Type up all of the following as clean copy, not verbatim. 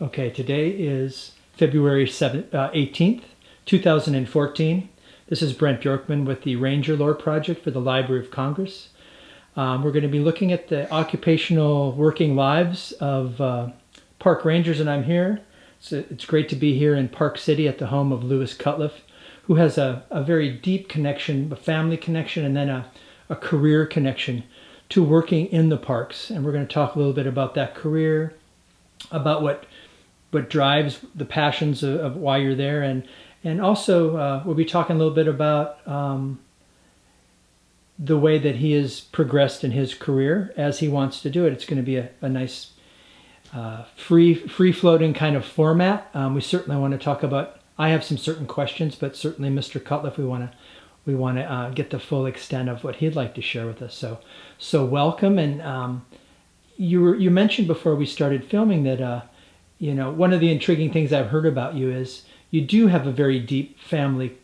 Okay, today is February 18th, 2014. This is Brent Björkman with the Ranger Lore Project for the Library of Congress. We're going to be looking at the occupational working lives of park rangers, and I'm here. It's great to be here in Park City at the home of Lewis Cutliff, who has a very deep connection, a family connection, and then a career connection to working in the parks. And we're going to talk a little bit about that career, about what drives the passions of why you're there, and also we'll be talking a little bit about the way that he has progressed in his career as he wants to do it. It's going to be a nice free floating kind of format. We certainly want to talk about. I have some certain questions, but certainly Mr. Cutliff, we want to get the full extent of what he'd like to share with us. So welcome, and you mentioned before we started filming that. One of the intriguing things I've heard about you is you do have a very deep family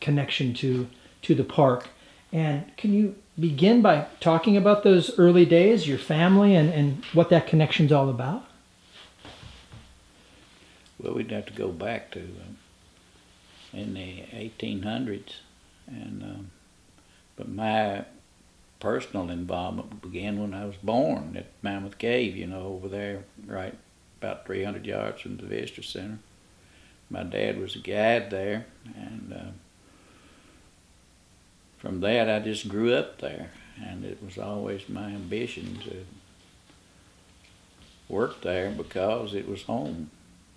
connection to the park. And can you begin by talking about those early days, your family, and what that connection's all about? Well, we'd have to go back to in the 1800s, and but my personal involvement began when I was born at Mammoth Cave, over there, right about 300 yards from the visitor center. My dad was a guide there, and from that I just grew up there, and it was always my ambition to work there because it was home.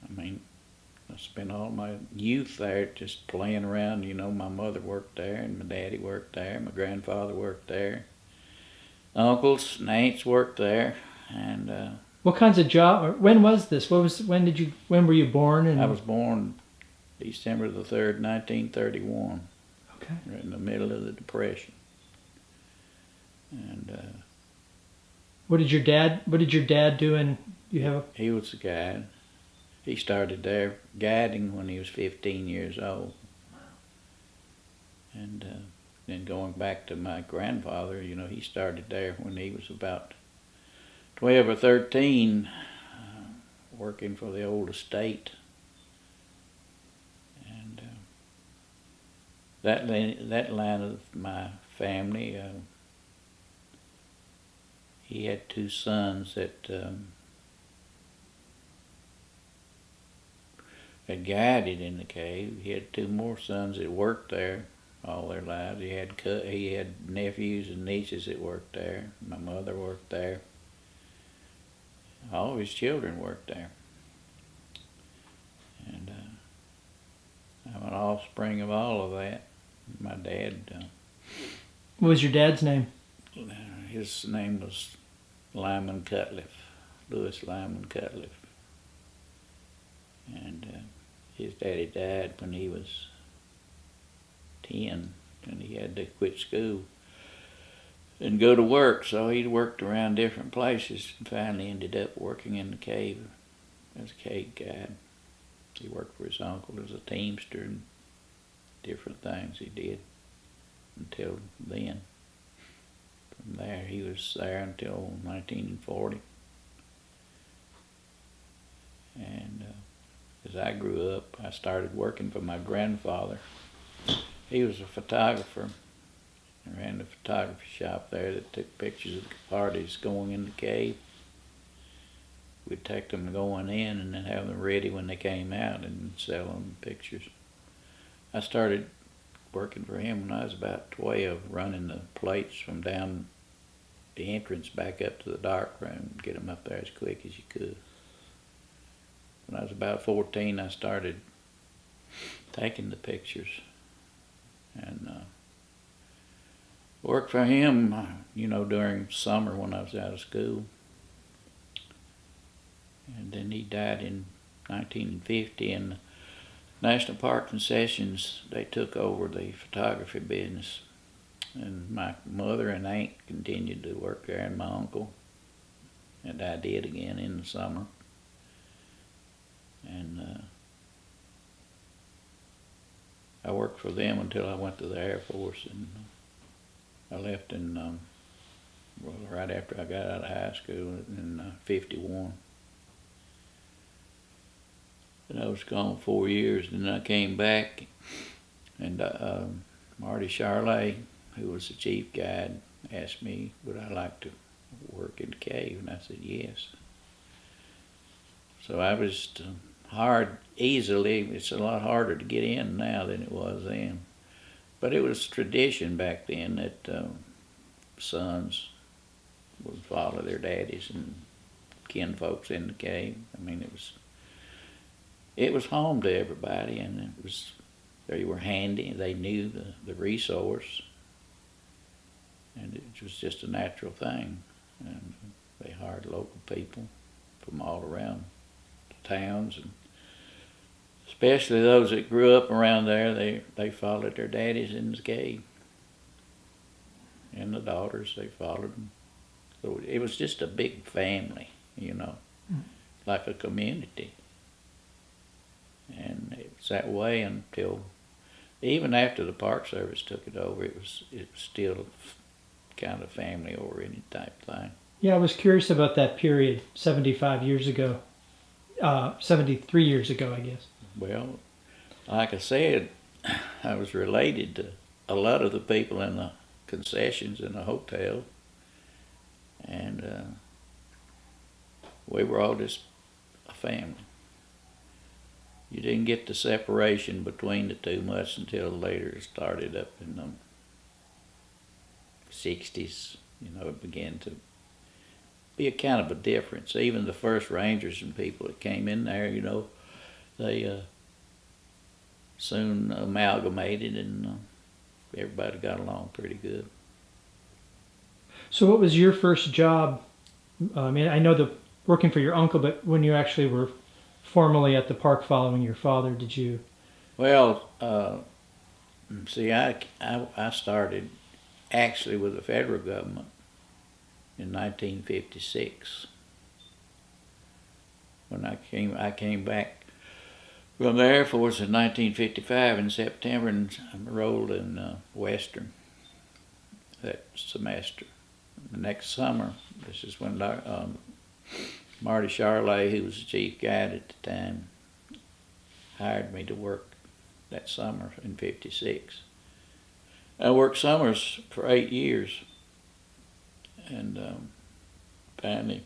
I mean, I spent all my youth there just playing around. My mother worked there, and my daddy worked there, my grandfather worked there, uncles and aunts worked there, and what kinds of job? When was this? When were you born? I was born December the 3rd, 1931. Okay. Right in the middle of the Depression. And what did your dad do? And he was a guide. He started there guiding when he was 15 years old. And then going back to my grandfather, he started there when he was about 12 or 13, working for the old estate. And that line of my family, he had two sons that had guided in the cave. He had two more sons that worked there all their lives. He had nephews and nieces that worked there. My mother worked there. All of his children worked there. And I'm an offspring of all of that. My dad... what was your dad's name? His name was Lyman Cutliff, Lewis Lyman Cutliff. And his daddy died when he was 10, and he had to quit school and go to work. So he worked around different places and finally ended up working in the cave as a cave guide. He worked for his uncle as a teamster and different things he did until then. From there, he was there until 1940. And as I grew up, I started working for my grandfather. He was a photographer. I ran the photography shop there that took pictures of the parties going in the cave. We'd take them going in and then have them ready when they came out and sell them pictures. I started working for him when I was about 12, running the plates from down the entrance back up to the dark room, get them up there as quick as you could. When I was about 14, I started taking the pictures and worked for him, during summer when I was out of school. And then he died in 1950, and the National Park Concessions, they took over the photography business. And my mother and aunt continued to work there, and my uncle, and I did again in the summer. And I worked for them until I went to the Air Force, and I left in right after I got out of high school in 51. And I was gone 4 years, and then I came back, and Marty Charley, who was the chief guide, asked me would I like to work in the cave, and I said yes. So I was hired easily. It's a lot harder to get in now than it was then. But it was tradition back then that sons would follow their daddies and kinfolks in the cave. I mean, it was home to everybody, and they were handy. They knew the resource, and it was just a natural thing. And they hired local people from all around the towns, and especially those that grew up around there. They followed their daddies in the cave, and the daughters, they followed them. So it was just a big family, like a community. And it was that way until, even after the Park Service took it over, it was still kind of family-oriented type thing. Yeah, I was curious about that period, 75 years ago, 73 years ago, I guess. Well, like I said, I was related to a lot of the people in the concessions in the hotel, and we were all just a family. You didn't get the separation between the two much until later. It started up in the 60s. It began to be a kind of a difference. Even the first rangers and people that came in there, they soon amalgamated, and everybody got along pretty good. So what was your first job? I mean, I know working for your uncle, but when you actually were formally at the park following your father, did you? Well, see, I started actually with the federal government in 1956. When I came back from the Air Force in 1955 in September, and I enrolled in Western that semester. The next summer, this is when Marty Charley, who was the chief guide at the time, hired me to work that summer in '56. I worked summers for 8 years, and finally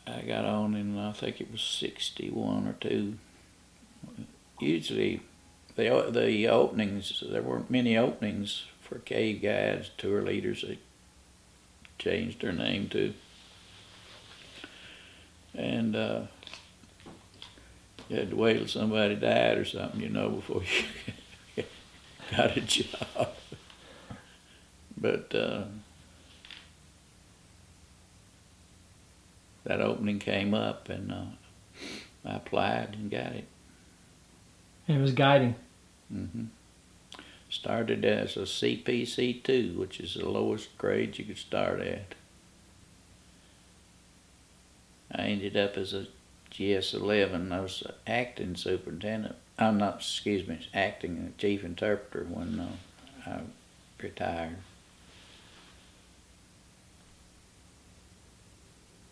I got on in, I think it was 61 or 2. Usually the openings, there weren't many openings for cave guides, tour leaders. They changed their name to. And you had to wait till somebody died or something, before you got a job. But that opening came up, and I applied and got it. And it was guiding. Mm-hmm. Started as a CPC2, which is the lowest grade you could start at. I ended up as a GS11. I was acting superintendent. Acting chief interpreter when I retired.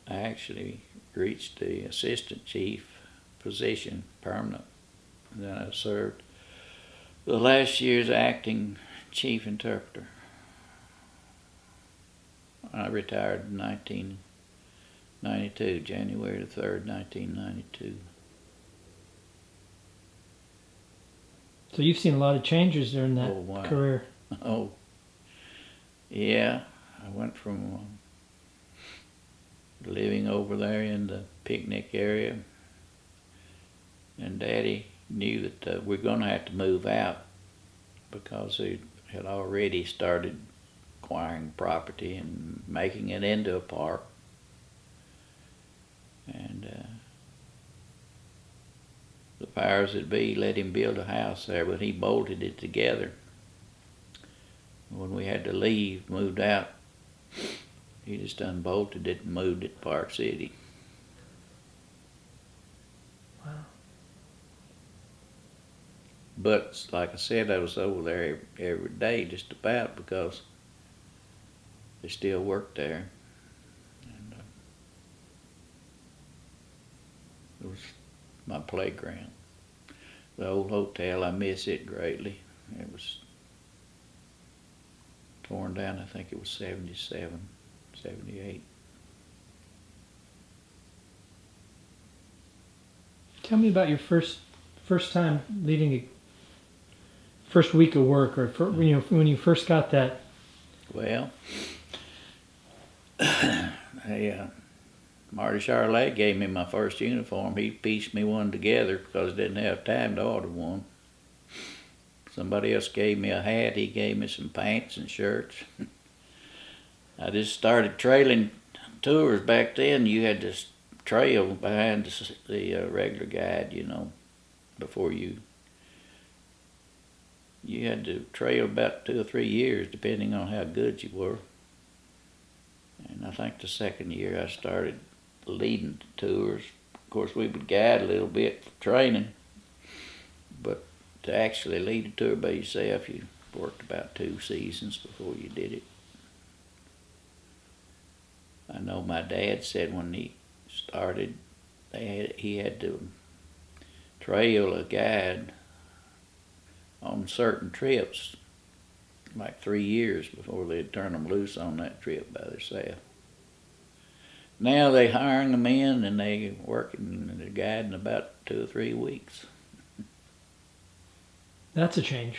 I actually reached the assistant chief position, permanent. And then I served the last year's acting chief interpreter. I retired in 1992, January the 3rd, 1992. So you've seen a lot of changes during that career. Oh, yeah. I went from living over there in the picnic area, and Daddy knew that we're going to have to move out because he had already started acquiring property and making it into a park. And the powers that be let him build a house there, but he bolted it together. When we had to leave, moved out, he just unbolted it and moved it to Park City. Wow. But like I said, I was over there every day just about because they still worked there. And my playground. The old hotel, I miss it greatly. It was torn down, I think it was 77, 78. Tell me about your first time leading a first week of work, or when you first got that. Well, Marty Charlotte gave me my first uniform. He pieced me one together because I didn't have time to order one. Somebody else gave me a hat. He gave me some pants and shirts. I just started trailing tours back then. You had to trail behind the regular guide, before you had to trail about 2 or 3 years, depending on how good you were. And I think the second year I started leading tours. Of course, we would guide a little bit for training, but to actually lead a tour by yourself, you worked about 2 seasons before you did it. I know my dad said when he started, he had to trail a guide on certain trips, like 3 years before they'd turn them loose on that trip by themselves. Now they hiring them in and they working and they're guiding about 2 or 3 weeks. That's a change.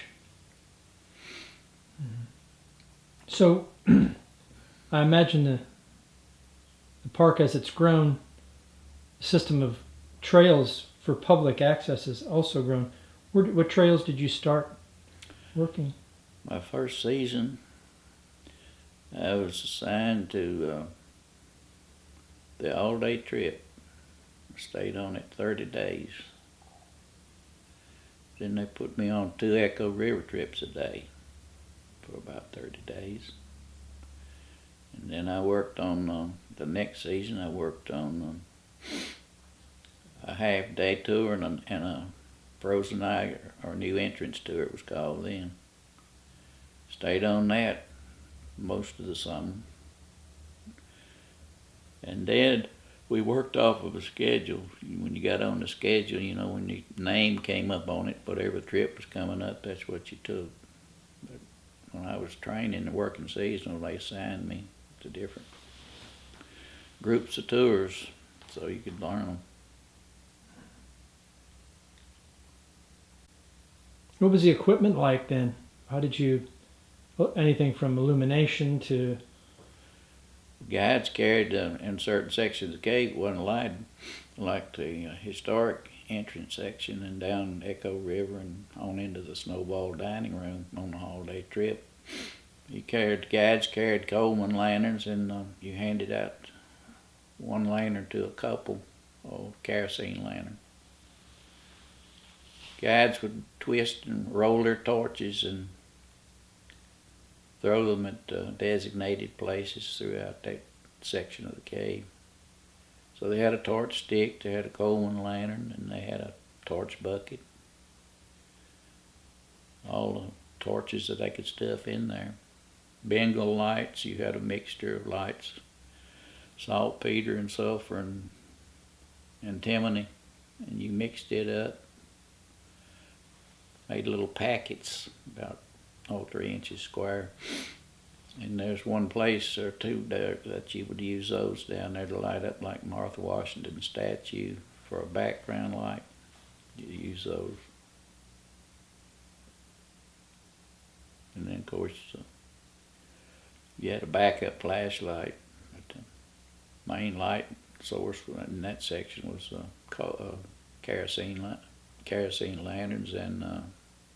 So I imagine the park, as it's grown, the system of trails for public access has also grown. What trails did you start working? My first season, I was assigned to the all-day trip. I stayed on it 30 days. Then they put me on 2 Echo River trips a day for about 30 days. And then I worked on, the next season, I worked on a half-day tour and a Frozen Niagara, or New Entrance tour it was called then. Stayed on that most of the summer. And then we worked off of a schedule. When you got on the schedule, when your name came up on it, whatever trip was coming up, that's what you took. But when I was training and working seasonal, they assigned me to different groups of tours so you could learn them. What was the equipment like then? How did you, anything from illumination to... Guides carried in certain sections of the cave, wasn't allowed, like the historic entrance section and down Echo River and on into the Snowball dining room on the holiday trip. Guides carried Coleman lanterns, and you handed out one lantern to a couple, kerosene lantern. Guides would twist and roll their torches and throw them at designated places throughout that section of the cave. So they had a torch stick, they had a Coleman lantern, and they had a torch bucket. All the torches that they could stuff in there. Bengal lights, you had a mixture of lights, saltpeter and sulfur and antimony, and you mixed it up. Made little packets about 3 inches square. And there's one place or two there that you would use those down there to light up, like Martha Washington statue for a background light. You use those. And then of course you had a backup flashlight. But the main light source in that section was kerosene lanterns and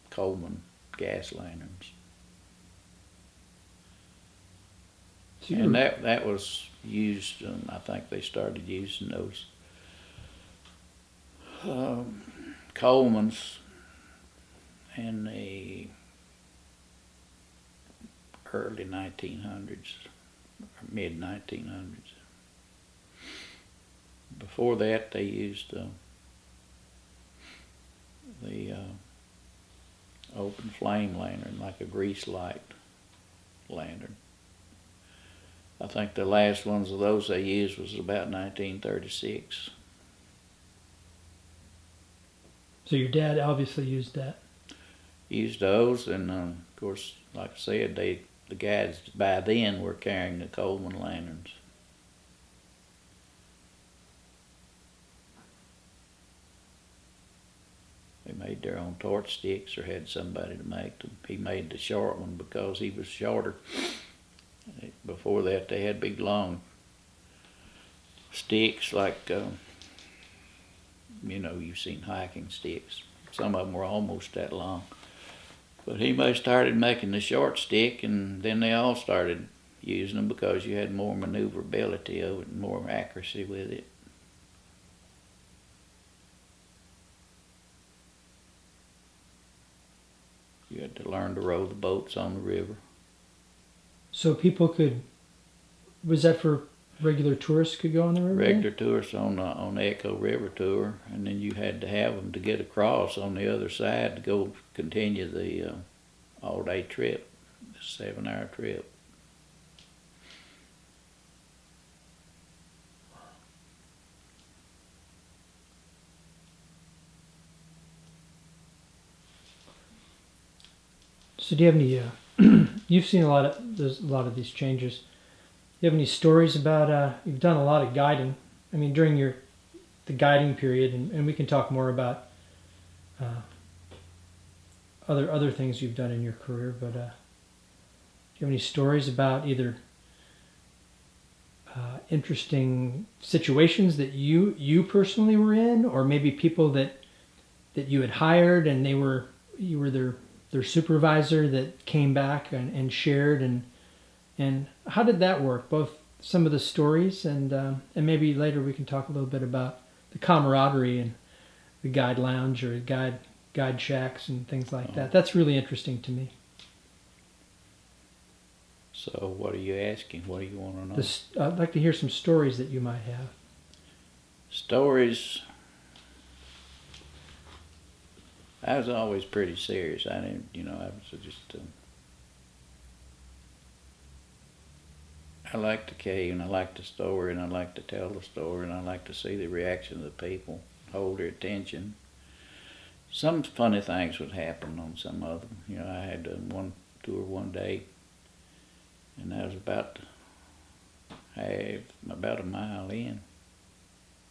Coleman gas lanterns. So and that was used, I think they started using those Colemans in the early 1900s, or mid 1900s. Before that, they used the open flame lantern, like a grease light lantern. I think the last ones of those they used was about 1936. So your dad obviously used that. Used those, and of course, like I said, the guys by then were carrying the Coleman lanterns. They made their own torch sticks or had somebody to make them. He made the short one because he was shorter. Before that, they had big long sticks like, you've seen hiking sticks. Some of them were almost that long. But he started making the short stick, and then they all started using them because you had more maneuverability of it and more accuracy with it. You had to learn to row the boats on the river. So people could, was that for regular tourists could go on the river? Regular tourists on the Echo River tour, and then you had to have them to get across on the other side to go continue the all-day trip, the 7-hour trip. So do you have any, you've seen there's a lot of these changes. Do you have any stories about, you've done a lot of guiding. I mean, during the guiding period, and we can talk more about other things you've done in your career, but do you have any stories about either interesting situations that you personally were in, or maybe people that you had hired and you were their supervisor that came back and shared, and how did that work? Both some of the stories and maybe later we can talk a little bit about the camaraderie and the guide lounge or guide shacks and things like that. That's really interesting to me. So what are you asking? What do you want to know? I'd like to hear some stories that you might have. Stories. I was always pretty serious. I didn't, I was just. I like to cave, and I like the story, and I like to tell the story, and I like to see the reaction of the people, hold their attention. Some funny things would happen on some of them. I had one tour one day, and I was about a mile in.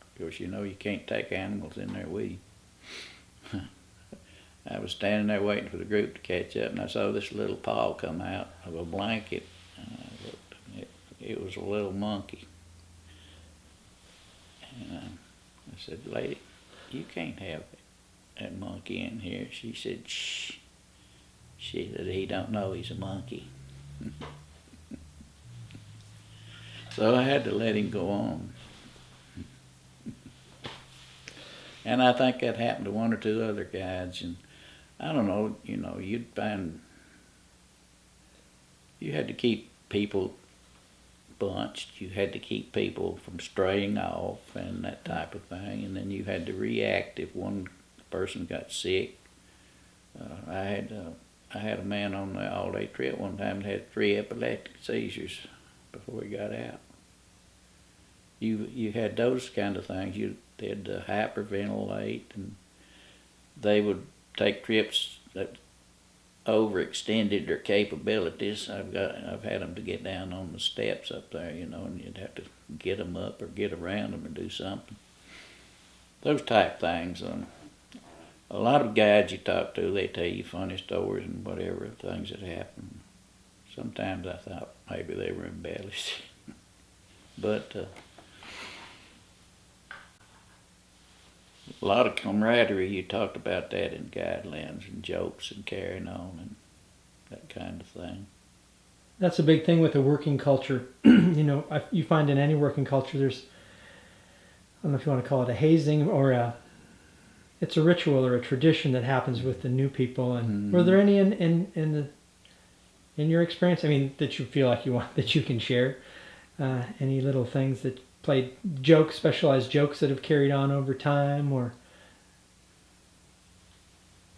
Of course, you can't take animals in there with you. I was standing there waiting for the group to catch up, and I saw this little paw come out of a blanket. It was a little monkey. And I said, "Lady, you can't have that monkey in here." She said, "Shh." She said, "He don't know he's a monkey." So I had to let him go on. And I think that happened to one or two other guides, and I don't know, you'd find you had to keep people bunched, you had to keep people from straying off and that type of thing, and then you had to react if one person got sick. I had a man on the all-day trip one time that had 3 epileptic seizures before he got out. You had those kind of things. They had to hyperventilate, and they would take trips that overextended their capabilities. I've had them to get down on the steps up there, and you'd have to get them up or get around them or do something. Those type things. A lot of guides you talk to, they tell you funny stories and whatever, things that happen. Sometimes I thought maybe they were embellished. But a lot of camaraderie, you talked about that in guide lounge, and jokes and carrying on and that kind of thing. That's a big thing with the working culture. You find in any working culture there's, I don't know if you want to call it a hazing or it's a ritual or a tradition that happens with the new people. And were there any in your experience? I mean, that you feel like that you can share? Any little things that played jokes, specialized jokes that have carried on over time, or?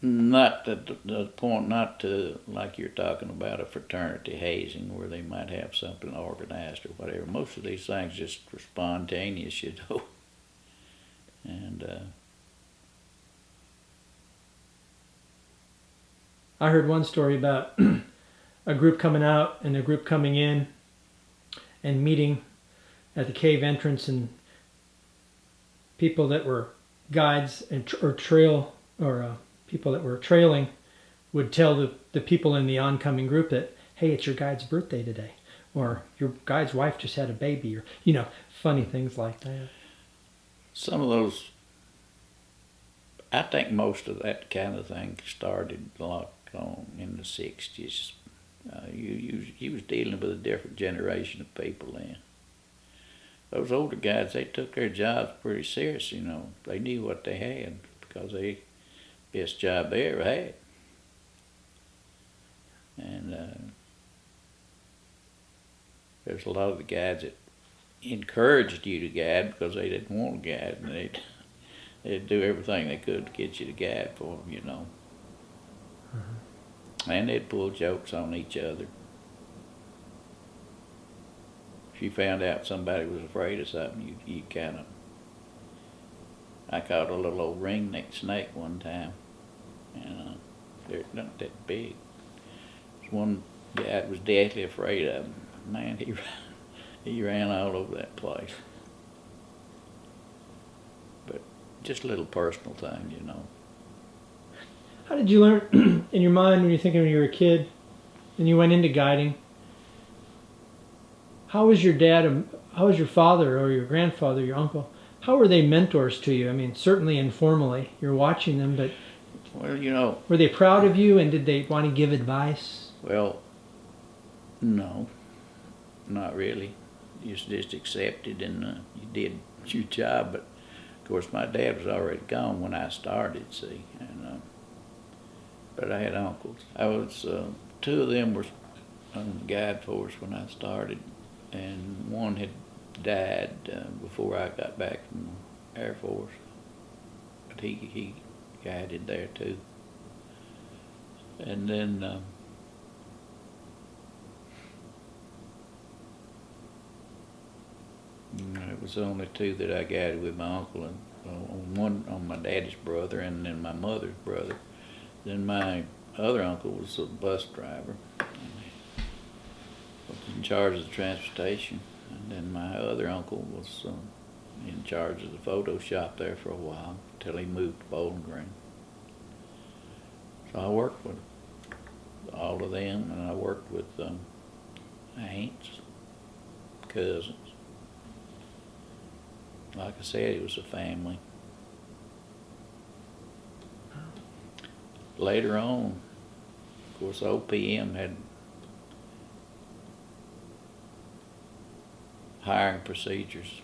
Not to the point, not to like you're talking about a fraternity hazing where they might have something organized or whatever. Most of these things just were spontaneous, And I heard one story about a group coming out and a group coming in and meeting at the cave entrance, and people that were guides and or trail or people that were trailing would tell the people in the oncoming group that, hey, it's your guide's birthday today, or your guide's wife just had a baby, or funny things like that. Some of those, I think most of that kind of thing started like on in the 60s. You was dealing with a different generation of people then. Those older guys, they took their jobs pretty serious, They knew what they had because they best job they ever had. And there's a lot of the guys that encouraged you to guide because they didn't want to guide, and they'd do everything they could to get you to guide for them, And they'd pull jokes on each other. If you found out somebody was afraid of something, you kind of... I caught a little old ringneck snake one time, and they're not that big. There's one guy that was deathly afraid of him. Man, he ran all over that place. But just a little personal thing, How did you learn in your mind when you're thinking when you were a kid and you went into guiding? How was your dad, how was your father or your grandfather, your uncle? How were they mentors to you? I mean, certainly informally, you're watching them, but well, were they proud of you, and did they want to give advice? Well, no, not really. You just accepted, and you did your job. But of course, my dad was already gone when I started. See, and but I had uncles. I was two of them were on the guide force when I started, and one had died before I got back from the Air Force. But he guided there too. And then it was only two that I guided with my uncle, and one on my daddy's brother, and then my mother's brother. Then my other uncle was a bus driver, was in charge of the transportation, and then my other uncle was in charge of the photo shop there for a while until he moved to Bowling Green. So I worked with all of them, and I worked with aunts, cousins. Like I said, it was a family. Later on, of course, OPM had hiring procedures.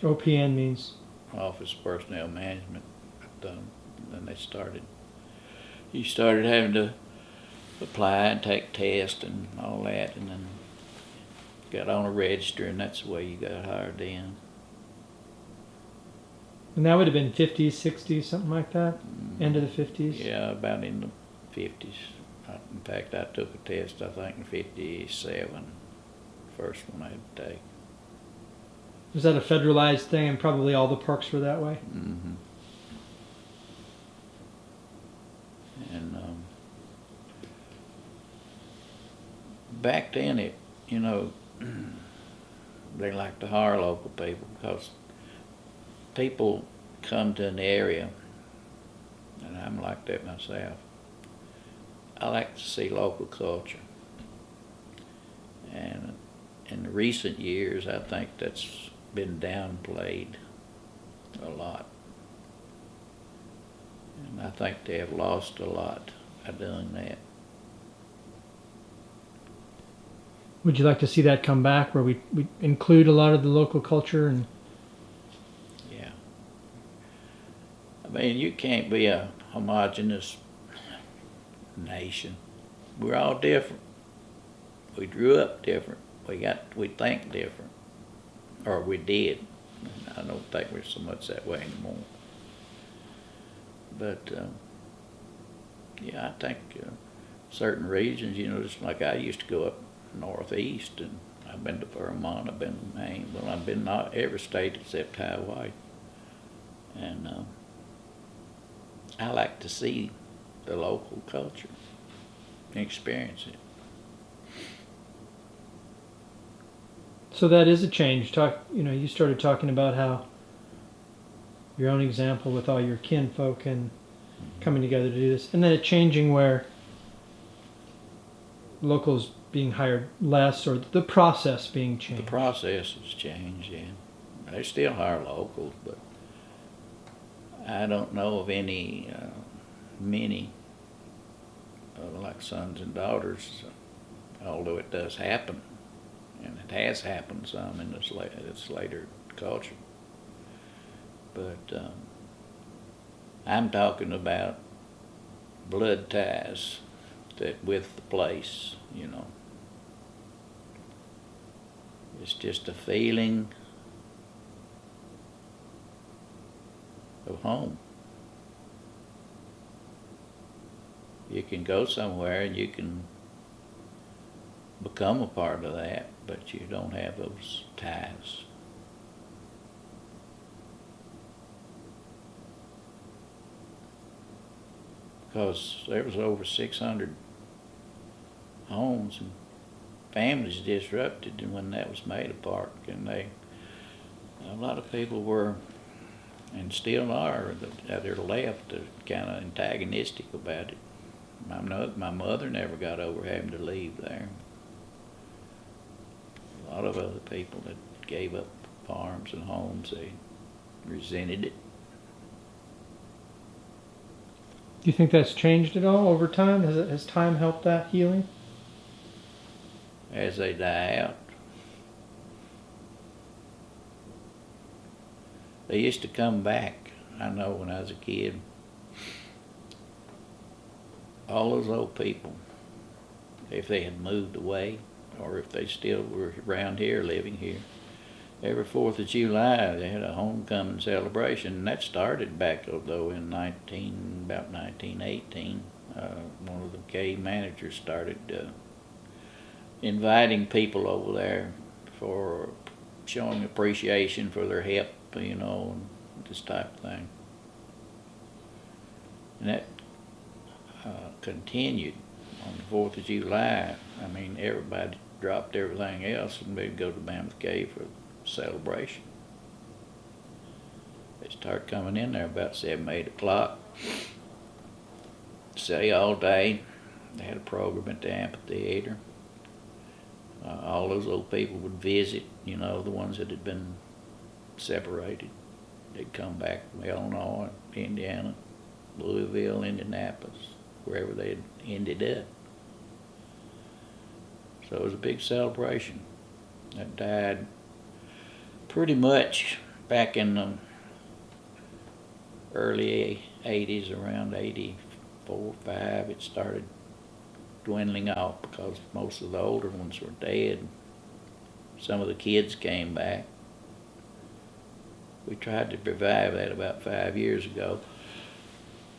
OPN means? Office Personnel Management. Then you started having to apply and take tests and all that, and then got on a register, and that's the way you got hired in. And that would have been 50s, 60s, something like that? End of the 50s? Yeah, about in the 50s. In fact, I took a test, I think, in 57, first one I had to take. Was that a federalized thing, and probably all the parks were that way? Mm-hmm. And back then, they like to hire local people because people come to an area, and I'm like that myself. I like to see local culture. And in recent years, I think that's been downplayed a lot. And I think they have lost a lot by doing that. Would you like to see that come back, where we include a lot of the local culture? And yeah. I mean, you can't be a homogeneous nation. We're all different. We grew up different. We think different. Or we did. I don't think we're so much that way anymore. But, yeah, I think certain regions, just like I used to go up northeast, and I've been to Vermont, I've been to Maine. Well, I've been not every state except Hawaii. And I like to see the local culture. experience it. So that is a change. You started talking about how your own example with all your kinfolk and coming together to do this, and then it changing where locals being hired less, or the process being changed. The process has changed, yeah. They still hire locals, but I don't know of many like sons and daughters, although it does happen, and it has happened some in this later culture. But I'm talking about blood ties that with the place, you know. It's just a feeling of home. You can go somewhere and you can become a part of that, but you don't have those ties. Because there was over 600 homes and families disrupted when that was made a park, and a lot of people were, and still are, that are left, kind of antagonistic about it. My mother never got over having to leave there. A lot of other people that gave up farms and homes, they resented it. Do you think that's changed at all over time? Has time helped that healing? As they die out. They used to come back. I know when I was a kid, all those old people, if they had moved away or if they still were around here, living here, every 4th of July they had a homecoming celebration, and that started back though in about 1918. One of the gay managers started inviting people over there for showing appreciation for their help, you know, and this type of thing. And that continued on the 4th of July. I mean, everybody dropped everything else and we'd go to Mammoth Cave for a celebration. They started coming in there about 7, 8 o'clock. Stay all day. They had a program at the amphitheater. All those old people would visit, you know, the ones that had been separated. They'd come back from Illinois, Indiana, Louisville, Indianapolis, wherever they had ended up. So it was a big celebration. That died pretty much back in the early 80s, around 84, 5. It started dwindling off because most of the older ones were dead. Some of the kids came back. We tried to revive that about 5 years ago.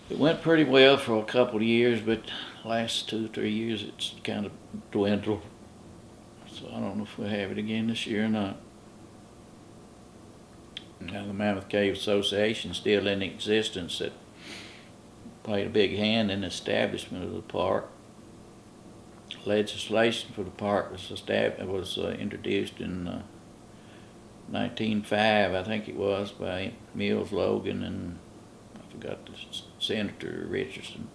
It went pretty well for a couple of years, but last 2 or 3 years it's kind of dwindled. So I don't know if we'll have it again this year or not. Now the Mammoth Cave Association is still in existence. That played a big hand in the establishment of the park. Legislation for the park was introduced in 1905, I think it was, by Mills Logan and I forgot the Senator Richardson.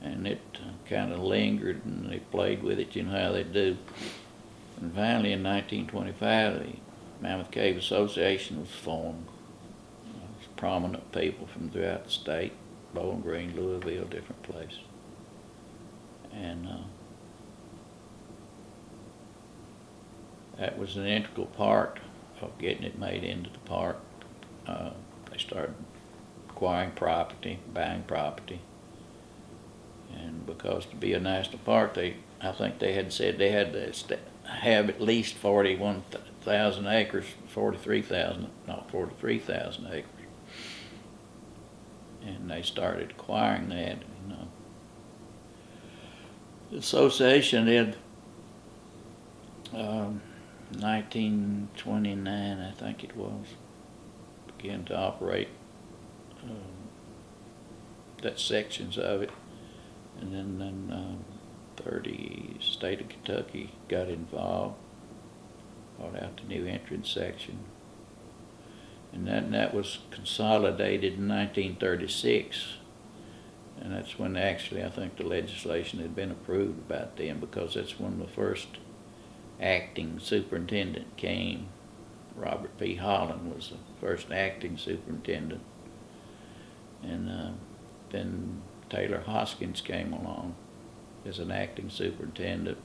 And it kind of lingered, and they played with it, you know how they do. And finally, in 1925, the Mammoth Cave Association was formed. It was prominent people from throughout the state, Bowling Green, Louisville, different places. And that was an integral part of getting it made into the park. They started acquiring property, buying property. And because to be a national park, I think they had said they had to have at least 41,000 acres, 43,000 acres. And they started acquiring that, you know. The association in 1929, I think it was, began to operate that sections of it. And then 30 state of Kentucky got involved, brought out the new entrance section. And that was consolidated in 1936. And that's when actually I think the legislation had been approved about then, because that's when the first acting superintendent came. Robert P. Holland was the first acting superintendent. And then Taylor Hoskins came along as an acting superintendent,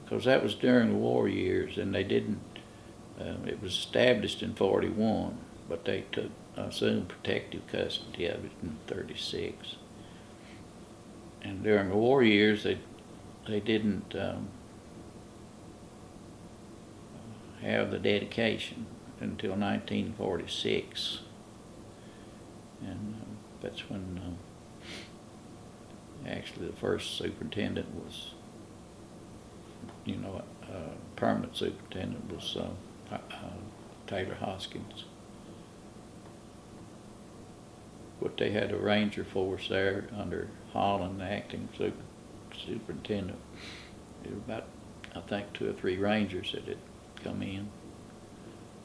because that was during the war years, and they didn't, it was established in 41, but they took, assumed protective custody of it in 36. And during the war years, they didn't have the dedication until 1946. And that's when actually the first superintendent was, permanent superintendent was Taylor Hoskins. But they had a ranger force there under Holland, the acting superintendent. There were about, I think, 2 or 3 rangers that had come in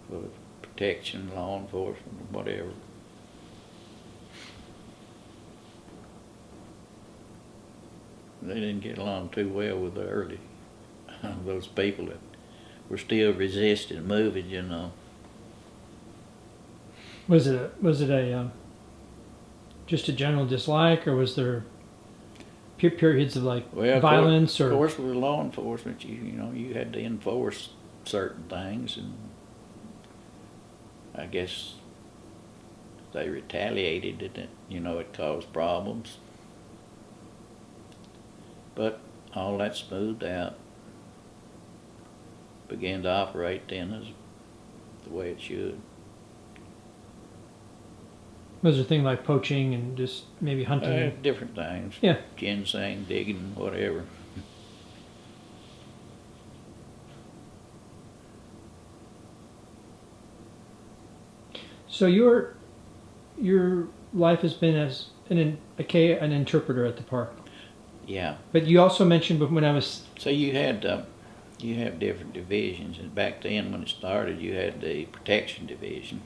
for protection, law enforcement, whatever. They didn't get along too well with the early those people that were still resisting moving, Was it a just a general dislike, or was there periods of violence? Of course, with law enforcement, you had to enforce certain things, and I guess they retaliated, and it caused problems. But all that smoothed out, began to operate then as the way it should. Was there a thing like poaching and just maybe hunting? Different things. Yeah. Ginseng, digging, whatever. So your life has been as an interpreter at the park. Yeah. But you also mentioned when I was... So you have different divisions, and back then when it started, you had the protection division,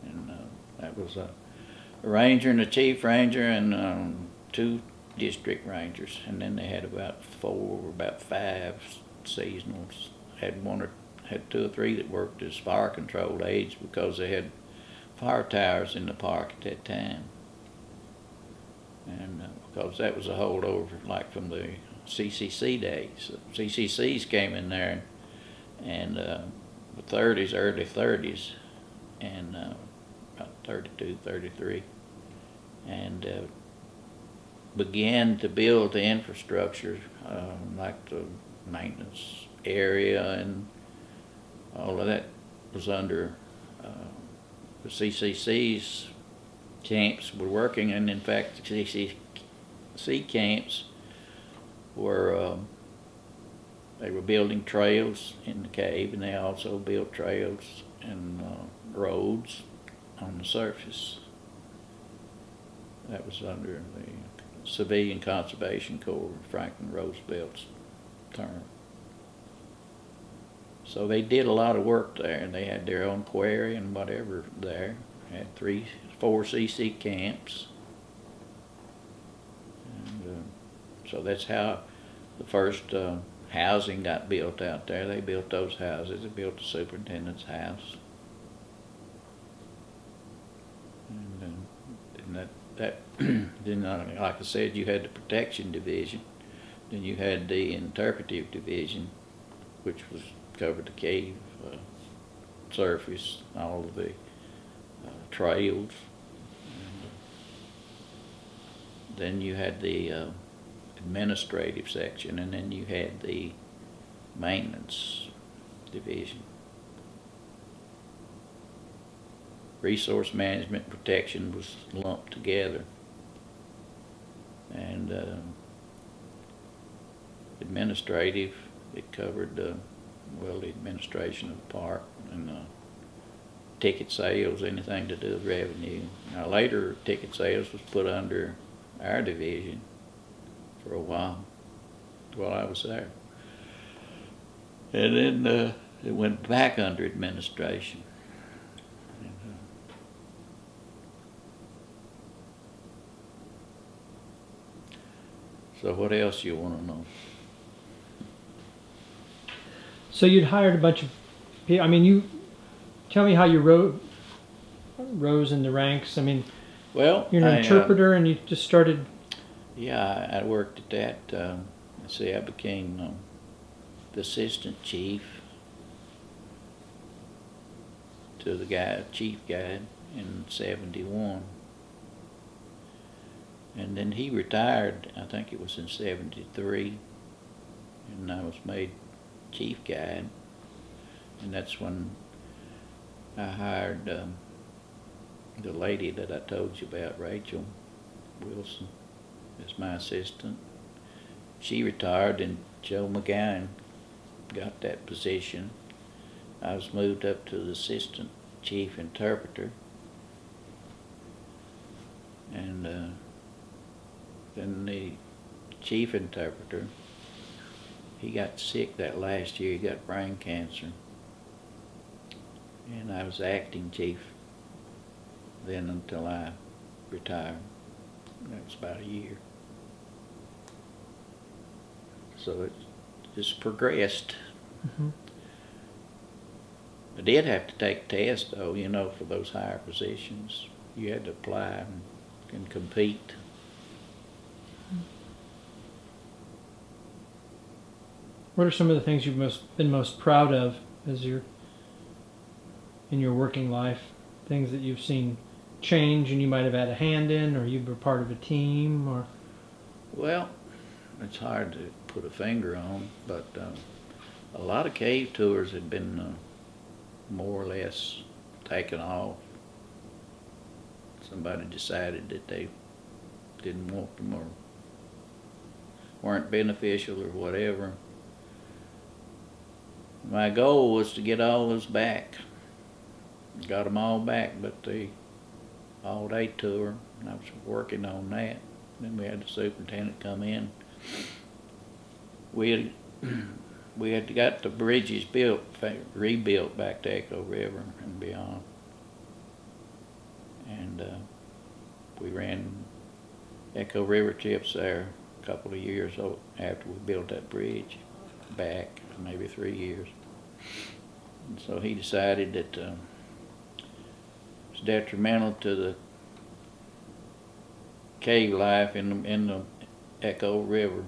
and that was a ranger and a chief ranger and 2 district rangers, and then they had about 5 seasonals. Had 2 or 3 that worked as fire control aides, because they had fire towers in the park at that time. And because that was a holdover like from the CCC days. CCCs came in there and the 30s, early 30s, and about 32, 33, and began to build the infrastructure, like the maintenance area, and all of that was under the CCC's camps were working, and in fact the CCC camps were they were building trails in the cave, and they also built trails and roads on the surface. That was under the Civilian Conservation Corps, Franklin Roosevelt's term. So they did a lot of work there, and they had their own quarry and whatever there. Had 4 CC camps. And so that's how the first housing got built out there. They built those houses. They built the superintendent's house. And that then, like I said, you had the protection division. Then you had the interpretive division, which was covered the cave surface, all of the trails. And then you had the administrative section, and then you had the maintenance division. Resource management protection was lumped together, and administrative, it covered the administration of the park, and ticket sales, anything to do with revenue. Now later, ticket sales was put under our division, for a while I was there. And then it went back under administration. And, so what else you want to know? So you'd hired a bunch of people. I mean, you tell me how you rose in the ranks. I mean, Well, you're an interpreter, and you just started. Yeah, I worked at that. I became the assistant chief to the chief guide in '71. And then he retired, I think it was in '73, and I was made chief guide. And that's when I hired the lady that I told you about, Rachel Wilson, as my assistant. She retired, and Joe McGowan got that position. I was moved up to the assistant chief interpreter. And then the chief interpreter, he got sick that last year. He got brain cancer. And I was acting chief then until I retired. That was about a year. So it just progressed. Mm-hmm. I did have to take tests, though, for those higher positions. You had to apply and compete. What are some of the things you've been most proud of in your working life? Things that you've seen change and you might have had a hand in, or you were part of a team, or? Well, it's hard to put a finger on, but a lot of cave tours had been more or less taken off. Somebody decided that they didn't want them or weren't beneficial or whatever. My goal was to get all those back. Got them all back, but the all-day tour, and I was working on that. Then we had the superintendent come in. We had got the bridges rebuilt back to Echo River and beyond. And we ran Echo River trips there a couple of years after we built that bridge back, maybe 3 years. And so he decided that it was detrimental to the cave life in the Echo River.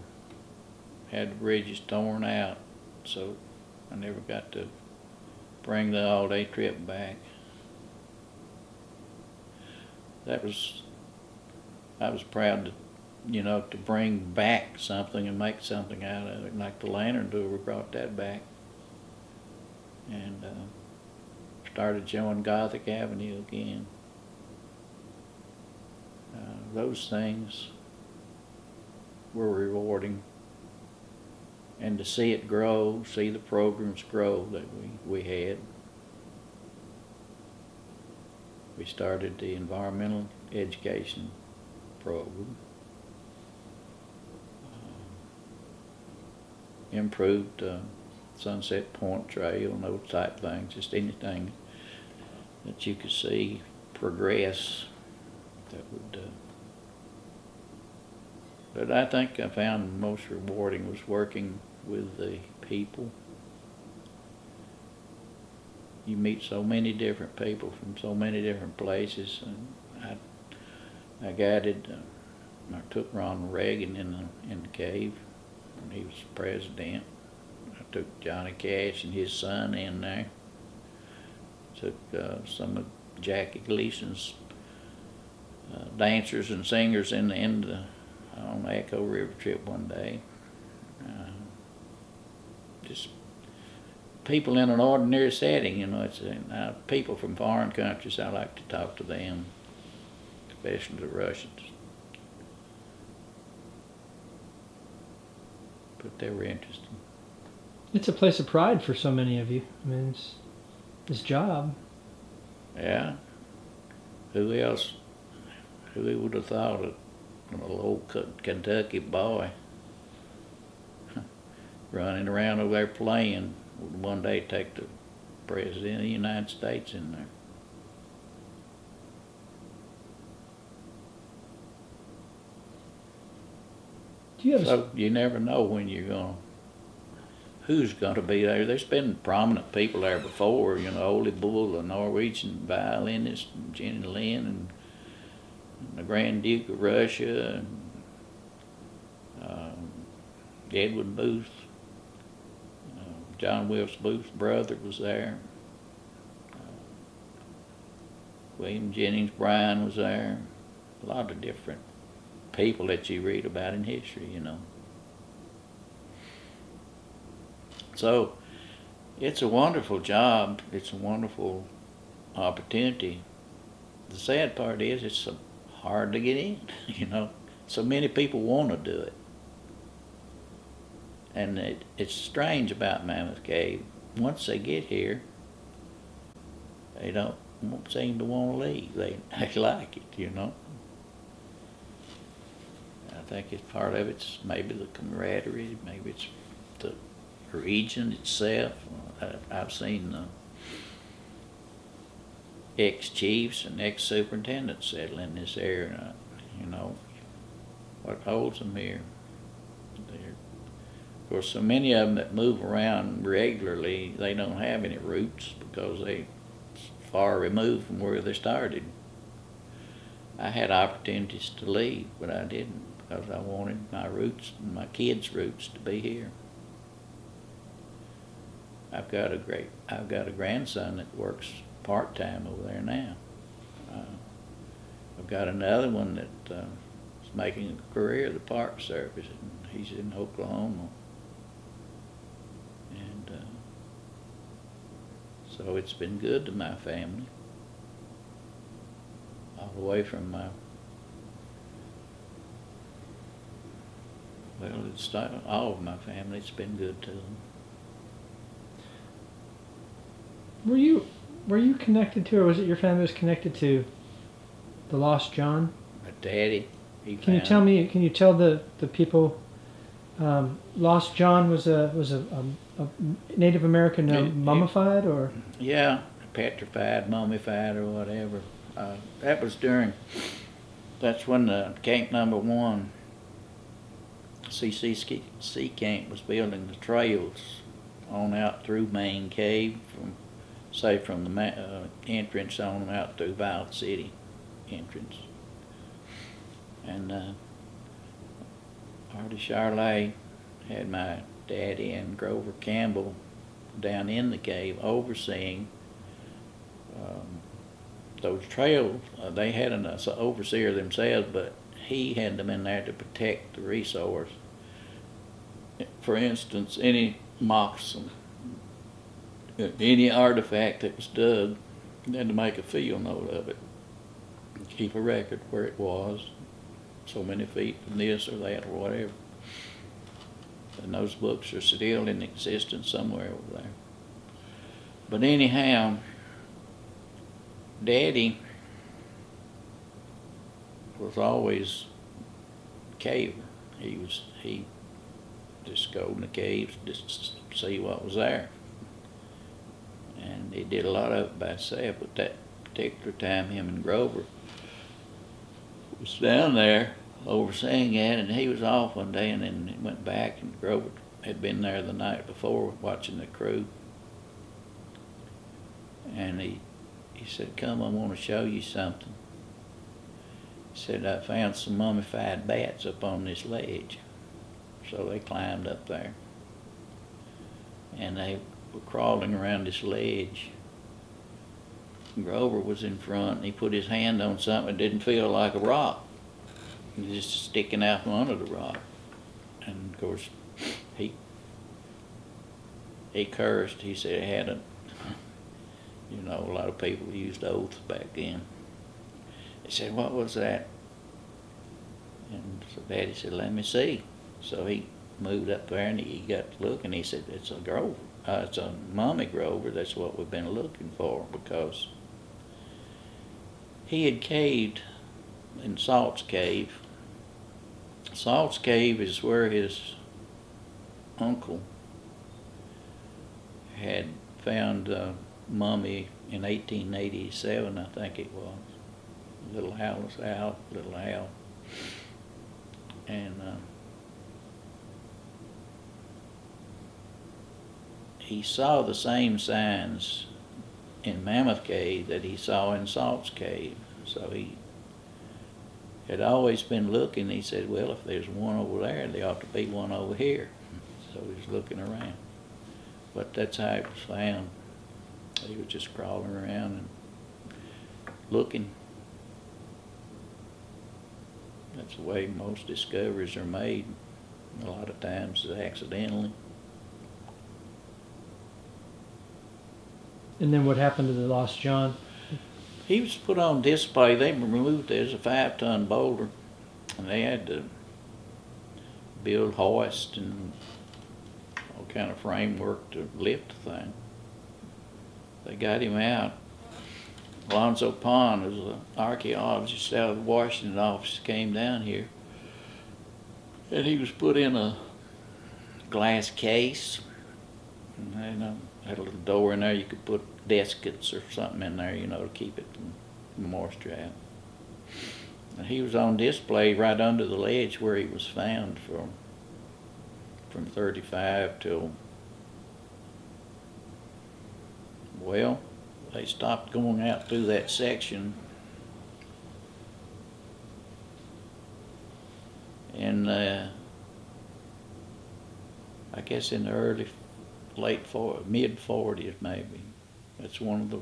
Had the bridges torn out, so I never got to bring the all-day trip back. I was proud to, to bring back something and make something out of it. Like the lantern tour, we brought that back. And started showing Gothic Avenue again. Those things were rewarding. And to see it grow, see the programs grow that we had. We started the environmental education program. Improved Sunset Point Trail and those type things, just anything that you could see progress that would. But I think I found most rewarding was working with the people. You meet so many different people from so many different places, and I guided. I took Ronald Reagan in the cave when he was president. I took Johnny Cash and his son in there. Took some of Jackie Gleason's dancers and singers on the Echo River trip one day. Just people in an ordinary setting, It's people from foreign countries. I like to talk to them, especially the Russians. But they were interesting. It's a place of pride for so many of you. I mean, it's this job. Yeah. Who would have thought it? A little old Kentucky boy running around over there playing. Would one day take the President of the United States in there. Do you have So you never know when who's gonna be there. There's been prominent people there before, Ole Bull, the Norwegian violinist, and Jenny Lind, and the Grand Duke of Russia, and Edwin Booth. John Wilkes Booth's brother was there. William Jennings Bryan was there. A lot of different people that you read about in history, So it's a wonderful job. It's a wonderful opportunity. The sad part is it's so hard to get in, So many people want to do it. And it's strange about Mammoth Cave. Once they get here, they don't seem to want to leave. They like it, I think it's part of it's maybe the camaraderie, maybe it's the region itself. I've seen ex-chiefs and ex-superintendents settle in this area, what holds them here. Of course, so many of them that move around regularly, they don't have any roots because they're far removed from where they started. I had opportunities to leave, but I didn't because I wanted my roots and my kids' roots to be here. I've got a grandson that works part-time over there now. I've got another one that is making a career of the Park Service, and he's in Oklahoma. And so it's been good to my family, all the way from all of my family. It's been good to them. Were you connected to, or was it your family was connected to the Lost John? My daddy. Can you tell the people? Lost John was a Native American mummified, or? Yeah, petrified, mummified, or whatever. That's when the Camp Number 1 CCC camp was building the trails on out through Main Cave, from the entrance on out through Violet City entrance. And Artie Charlet had my daddy and Grover Campbell down in the cave overseeing those trails. They had an overseer themselves, but he had them in there to protect the resource. For instance, any moccasin, any artifact that was dug, they had to make a field note of it, keep a record where it was, so many feet from this or that or whatever. And those books are still in existence somewhere over there. But anyhow, Daddy was always a caver. He just go in the caves just to see what was there. And he did a lot of it by himself, but that particular time him and Grover was down there overseeing that, and he was off one day, and then he went back, and Grover had been there the night before watching the crew. And he said, "Come, I want to show you something." He said, "I found some mummified bats up on this ledge." So they climbed up there, and they were crawling around this ledge. Grover was in front, and he put his hand on something that didn't feel like a rock. It was just sticking out from under the rock. And of course, he cursed. He said he had a lot of people used oaths back then. He said, "What was that?" And so Daddy said, "Let me see." So he moved up there and he got to look, and he said, "It's a Grover. It's a mummy Grover. That's what we've been looking for," because he had caved in Salt's Cave. Salt's Cave is where his uncle had found a mummy in 1887, I think it was. Little Hal. And he saw the same signs in Mammoth Cave that he saw in Salt's Cave. So he had always been looking. He said, well, if there's one over there, there ought to be one over here. So he was looking around. But that's how it was found. He was just crawling around and looking. That's the way most discoveries are made. A lot of times accidentally. And then what happened to the Lost John? He was put on display. They removed it as a 5-ton boulder, and they had to build hoist and all kind of framework to lift the thing. They got him out. Alonzo Pond, who was an archaeologist out of the Washington office, came down here, and he was put in a glass case. And they had a little door in there. You could put deskets or something in there, to keep it from moisture out. And he was on display right under the ledge where he was found from 35 till, well, they stopped going out through that section. And I guess in the mid-40s maybe. That's one of the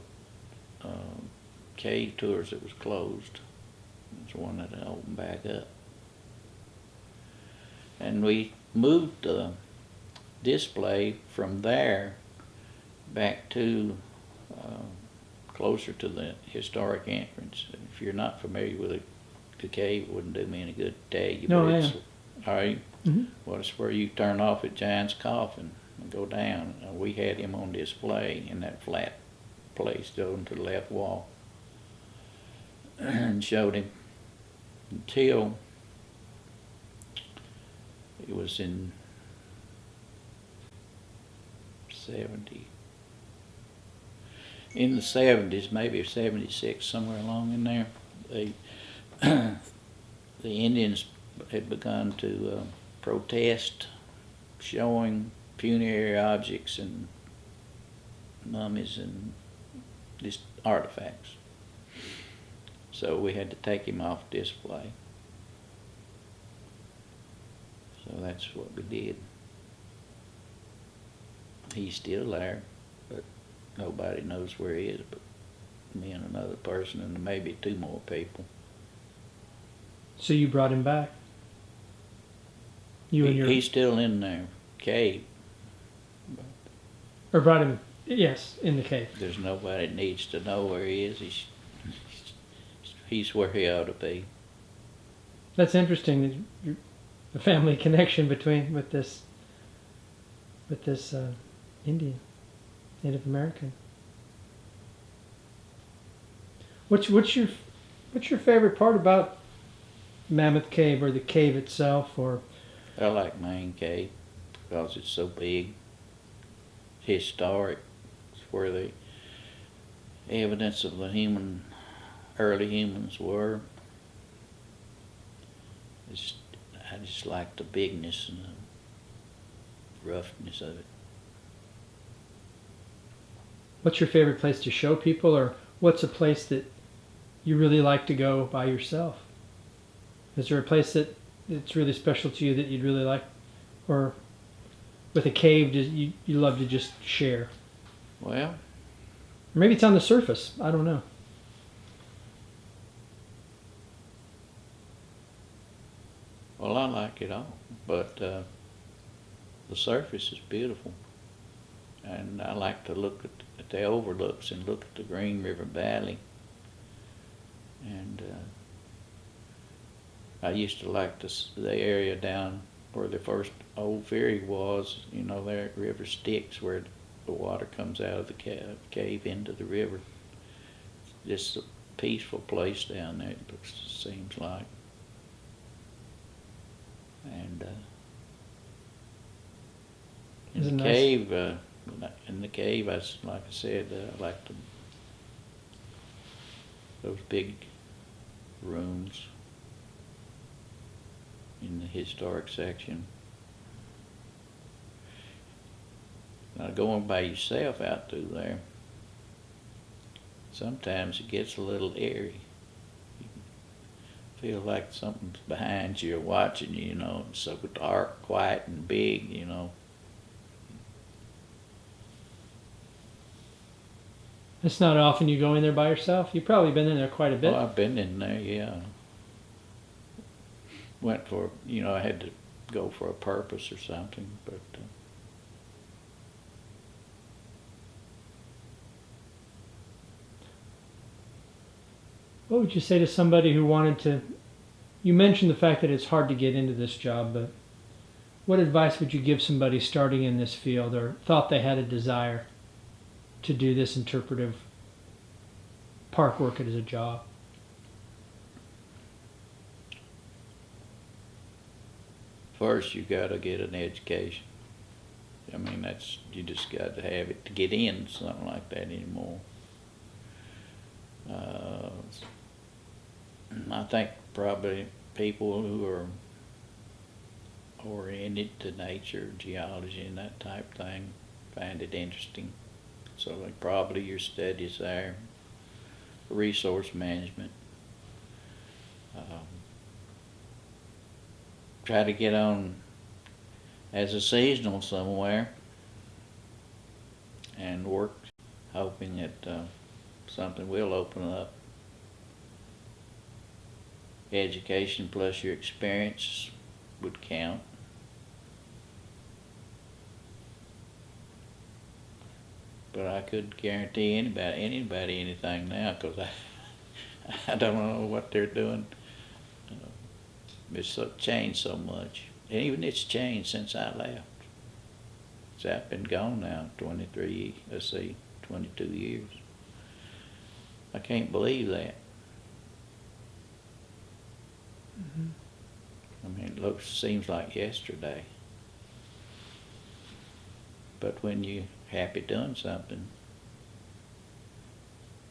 cave tours that was closed. It's one that opened back up. And we moved the display from there back to closer to the historic entrance. If you're not familiar with the cave, it wouldn't do me any good to tell you. No, but I it's, am. all right. Mm-hmm. Well, it's where you turn off at Giant's Coffin and go down. We had him on display in that flat place down to the left wall and showed him until it was in 70. In the 70s, maybe 76, somewhere along in there, the Indians had begun to protest showing funerary objects and mummies and just artifacts. So we had to take him off display. So that's what we did. He's still there, but nobody knows where he is but me and another person and maybe 2 more people. So you brought him back? He's still in there, cave. Or brought him, yes, in the cave. There's nobody that needs to know where he is. He's where he ought to be. That's interesting. The family connection with this Indian, Native American. What's your favorite part about Mammoth Cave, or the cave itself, or? I like Main Cave because it's so big, historic. It's where the evidence of the early humans were. I just like the bigness and the roughness of it. What's your favorite place to show people, or what's a place that you really like to go by yourself? Is there a place that's really special to you that you'd really like, or with a cave you love to just share? Well, or maybe it's on the surface. I don't know. Well, I like it all, but the surface is beautiful, and I like to look at the overlooks and look at the Green River Valley. And I used to like the area down where the first old ferry was, there at River Styx, where the water comes out of the cave into the river. It's just a peaceful place down there, it seems like. And in the cave, In the cave, like I said, I like those big rooms in the historic section. Now going by yourself out through there, sometimes it gets a little eerie. You feel like something's behind you or watching you, you know. It's so dark, quiet, and big, you know. It's not often you go in there by yourself. You've probably been in there quite a bit. Oh, I've been in there, yeah. Went for, you know, I had to go for a purpose or something, but What would you say to somebody who wanted to, you mentioned the fact that it's hard to get into this job, but what advice would you give somebody starting in this field or thought they had a desire to do this interpretive park work as a job? first you got to get an education. I mean, you just got to have it to get in something like that anymore. I think probably people who are oriented to nature, geology, and that type thing find it interesting. So like probably your studies there, resource management. Try to get on as a seasonal somewhere and work, hoping that something will open up. Education plus your experience would count. But I couldn't guarantee anybody anything now because I don't know what they're doing. It's changed so much. And even it's changed since I left. So I've been gone now 22 years. I can't believe that. Mm-hmm. I mean, it seems like yesterday. But when you're happy doing something,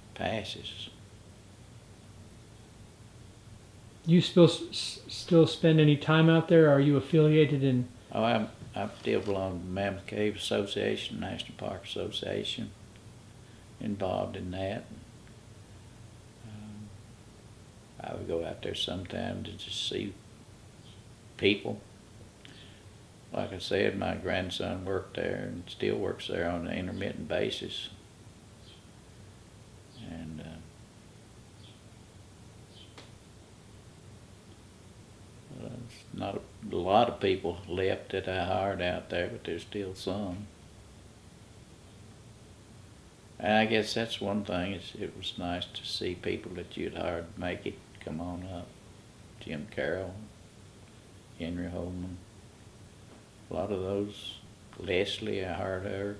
it passes. You still spend any time out there? Are you affiliated in? Oh, I still belong to the Mammoth Cave Association, National Park Association. Involved in that. I would go out there sometime to just see people. Like I said, my grandson worked there and still works there on an intermittent basis. And not a lot of people left that I hired out there, but there's still some. And I guess that's one thing. It was nice to see people that you'd hired make it come on up. Jim Carroll, Henry Holman, a lot of those. Leslie, I hired her.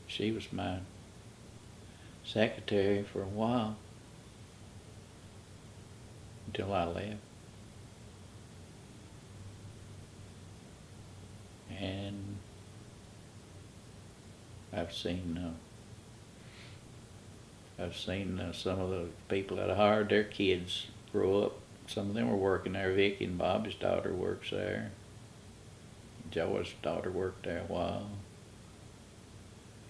She was my secretary for a while until I left. And I've seen some of the people that I hired, their kids grow up. Some of them were working there. Vicky and Bobby's daughter works there. Joey's daughter worked there a while.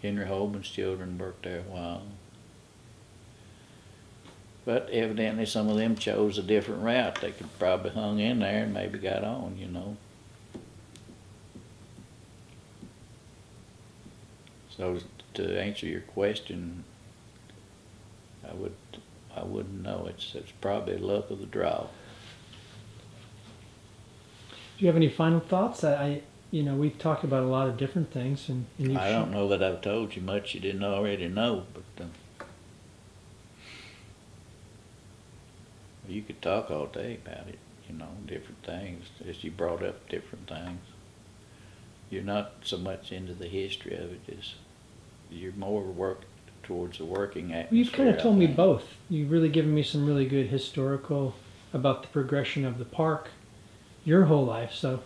Henry Holman's children worked there a while. But evidently some of them chose a different route. They could probably hung in there and maybe got on, you know. So to answer your question, I wouldn't know. It's probably luck of the draw. Do you have any final thoughts? We've talked about a lot of different things, and I don't know that I've told you much you didn't already know, but you could talk all day about it, you know, different things, as you brought up different things. You're not so much into the history of it, you're more work towards the working atmosphere. Well, you've kind of told me both. You've really given me some really good historical about the progression of the park your whole life. So,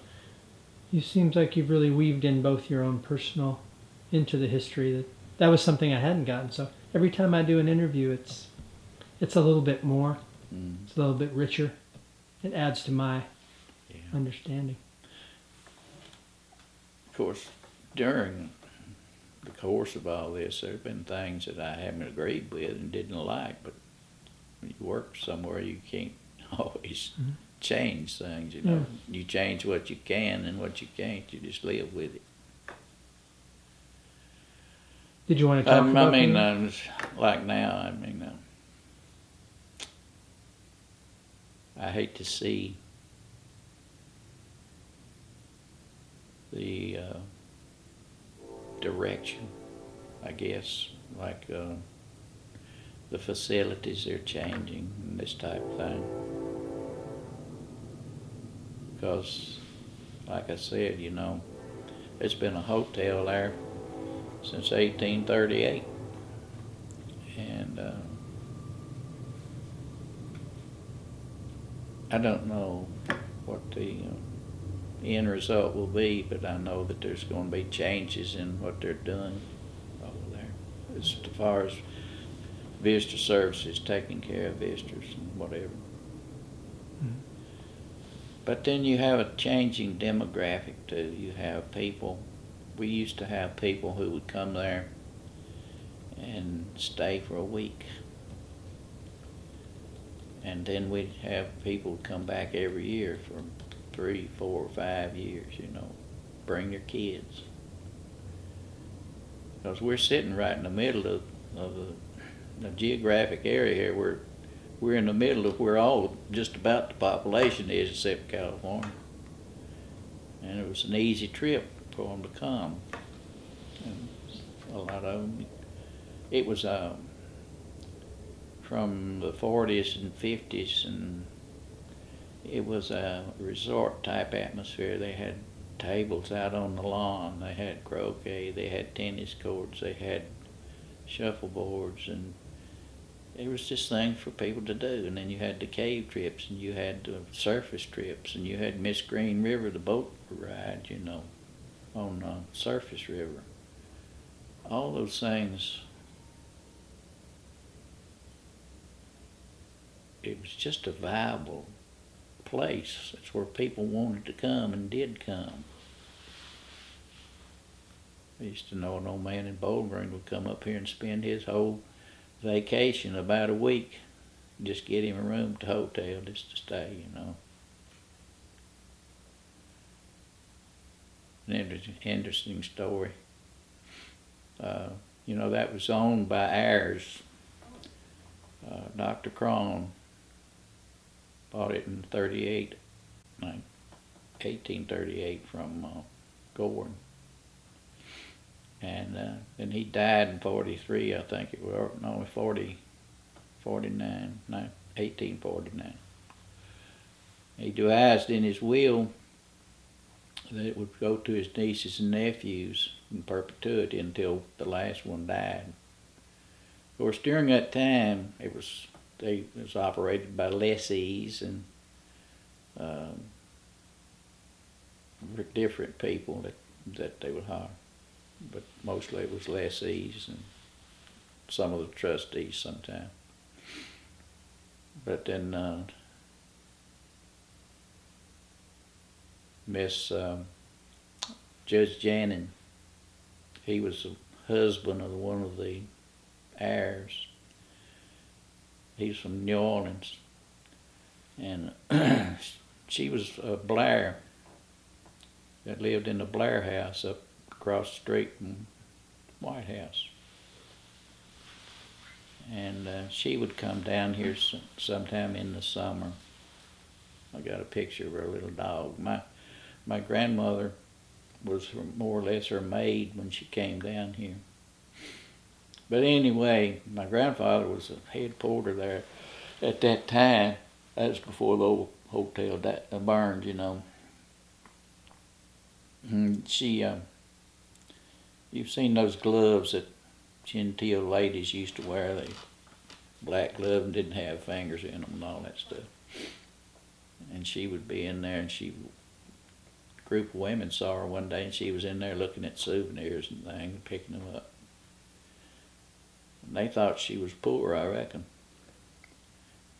You seems like you've really weaved in both your own personal into the history. That was something I hadn't gotten. So every time I do an interview, it's a little bit more. It's a little bit richer. It adds to my understanding. Of course, during the course of all this, there have been things that I haven't agreed with and didn't like, but when you work somewhere, you can't always change things, you know. Yeah. You change what you can, and what you can't, you just live with it. Did you want to talk about like now, I hate to see the direction, I guess, like the facilities they're changing and this type of thing. Because, like I said, you know, it's been a hotel there since 1838. And I don't know what the end result will be, but I know that there's going to be changes in what they're doing over there as far as visitor services, taking care of visitors and whatever. But then you have a changing demographic too. You have people, we used to have people who would come there and stay for a week. And then we'd have people come back every year for 3, 4, 5 years, you know, bring their kids. Because we're sitting right in the middle of the geographic area here. We're in the middle of where just about the population is, except California. And it was an easy trip for them to come. And a lot of them, it was from the 40s and 50s, and it was a resort type atmosphere. They had tables out on the lawn, they had croquet, they had tennis courts, they had shuffleboards, and it was just things for people to do. And then you had the cave trips, and you had the surface trips, and you had Miss Green River, the boat ride, you know, on Surface River. All those things, it was just a viable place. It's where people wanted to come and did come. I used to know an old man in Bowling Green would come up here and spend his whole vacation, about a week, just get him a room at the hotel just to stay, you know. An interesting story. You know, that was owned by ours. Dr. Cron bought it in 1838 from Gordon. And then he died in 43, I think it was, no, 1849. He devised in his will that it would go to his nieces and nephews in perpetuity until the last one died. Of course, during that time, it was operated by lessees and different people that they would hire. But mostly it was lessees and some of the trustees sometimes. But then Judge Jannin, he was the husband of one of the heirs. He's from New Orleans. And she was a Blair that lived in the Blair house up across the street from White House. And she would come down here sometime in the summer. I got a picture of her little dog. My grandmother was more or less her maid when she came down here. But anyway, my grandfather was a head porter there at that time. That was before the old hotel burned, you know. And she, you've seen those gloves that genteel ladies used to wear, they black gloves and didn't have fingers in them and all that stuff. And she would be in there and she would group of women saw her one day, and she was in there looking at souvenirs and things, picking them up. And they thought she was poor, I reckon.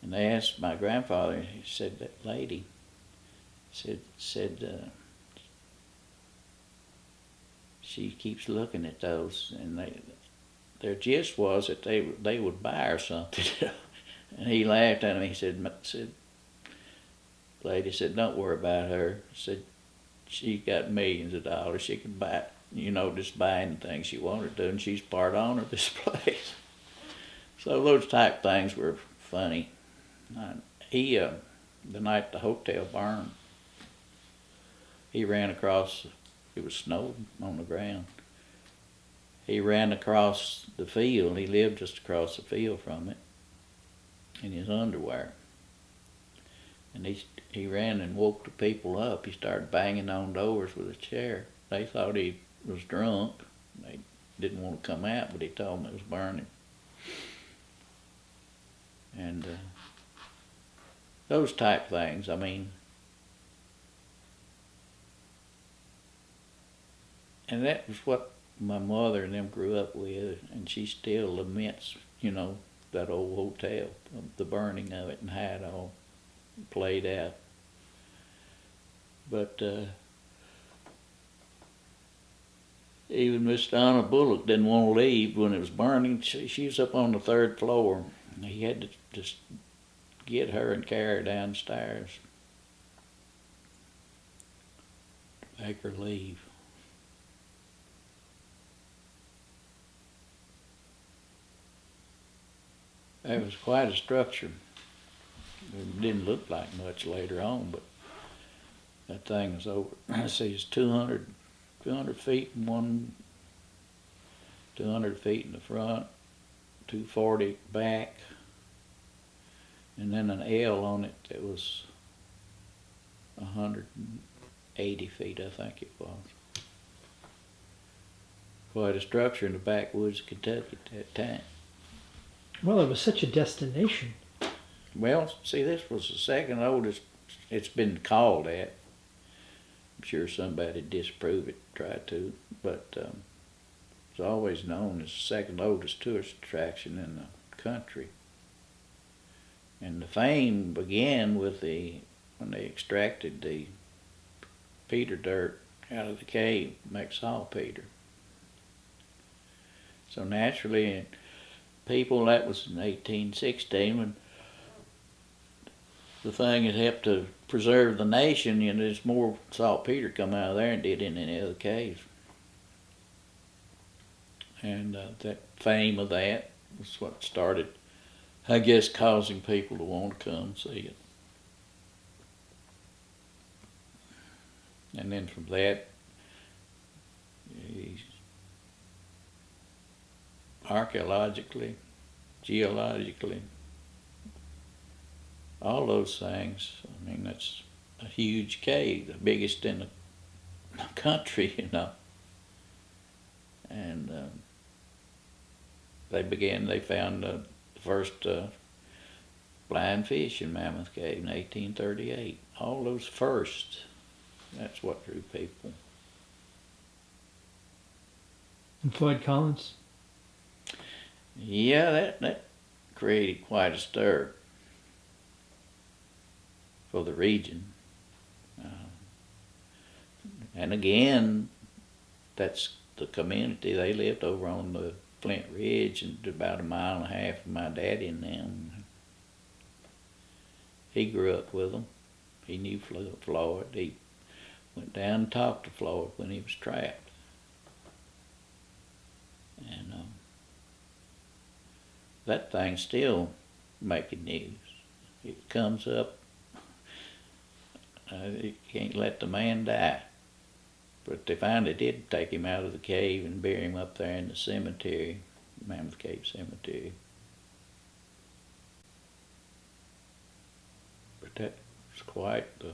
And they asked my grandfather, he said, that lady, she keeps looking at those, and their gist was that they would buy her something. And he laughed at him. He said, the lady said, don't worry about her. Said, she got millions of dollars. She could buy, just buy anything she wanted to, and she's part owner of this place. So those type things were funny. The night the hotel burned, he ran across, it was snowing on the ground. He ran across the field. He lived just across the field from it in his underwear. And he ran and woke the people up. He started banging on doors with a chair. They thought he was drunk. They didn't want to come out, but he told them it was burning. And those type things, I mean. And that was what my mother and them grew up with, and she still laments, that old hotel, the burning of it and how it all played out. But even Miss Donna Bullock didn't want to leave when it was burning. She was up on the 3rd floor. He had to just get her and carry her downstairs to make her leave. It was quite a structure. It didn't look like much later on, but that thing was over. I see it's 200 feet in 200 feet in the front, 240 back, and then an L on it that was 180 feet, I think it was. Quite a structure in the backwoods of Kentucky at that time. Well, it was such a destination. Well, see, this was the second oldest it's been called that. I'm sure somebody disproved it, tried to, but it's always known as the second oldest tourist attraction in the country. And the fame began with when they extracted the peter dirt out of the cave to make saltpeter. So naturally, people, that was in 1816 when the thing had helped to preserve the nation. There's more saltpeter come out of there than did in any other caves. And that fame of that was what started, I guess, causing people to want to come see it. And then from that, archaeologically, geologically, all those things. I mean, that's a huge cave, the biggest in the country, And they found the first blind fish in Mammoth Cave in 1838. All those firsts, that's what drew people. And Floyd Collins? Yeah, that created quite a stir for the region. And again, that's the community. They lived over on the Flint Ridge and about 1.5 miles from my daddy and them. He grew up with them. He knew Floyd. He went down and talked to Floyd when he was trapped. And that thing's still making news. It comes up. You can't let the man die. But they finally did take him out of the cave and bury him up there in the cemetery, Mammoth Cave Cemetery. But that was quite the...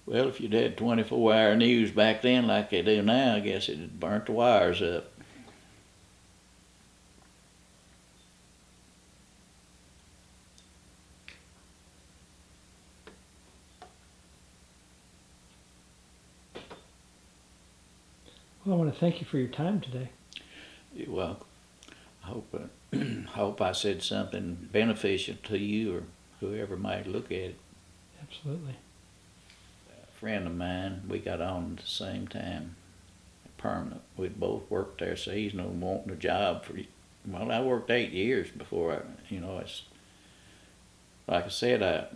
Well, if you'd had 24-hour news back then like they do now, I guess it had burnt the wires up. Well, I want to thank you for your time today. You're welcome. I hope I said something beneficial to you or whoever might look at it. Absolutely. A friend of mine, we got on at the same time, permanent. We'd both worked there, so he's no wanting a job for. Well, I worked 8 years before it's like I said, I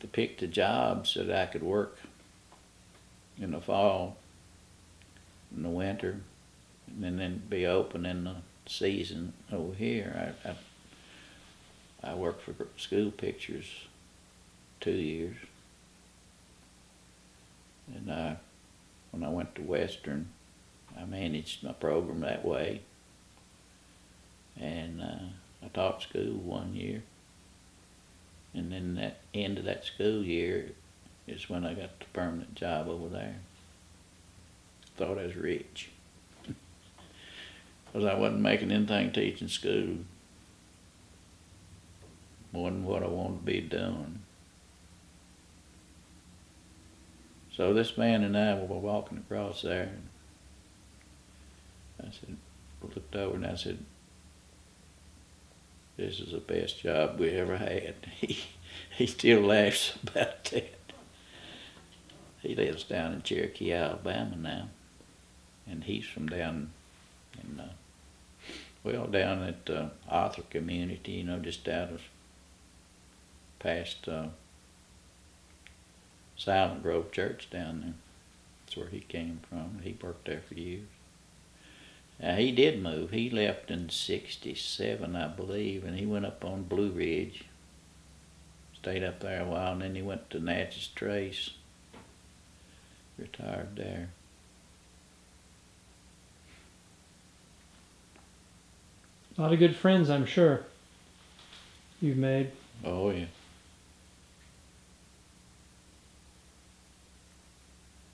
picked the jobs that I could work in the fall, in the winter, and then be open in the season over here. I worked for School Pictures 2 years, and when I went to Western, I managed my program that way, and I taught school 1 year, and then that end of that school year is when I got the permanent job over there. Thought I was rich, because I wasn't making anything teaching school more than what I wanted to be doing. So this man and I were walking across there, and I said, looked over and I said, "This is the best job we ever had." He still laughs about that. He lives down in Cherokee, Alabama now, and he's from down in down at Arthur community, just out of past Silent Grove Church down there. That's where he came from. He worked there for years. He did move. He left in '67, I believe, and he went up on Blue Ridge. Stayed up there a while, and then he went to Natchez Trace. Retired there. A lot of good friends, I'm sure, you've made. Oh, yeah.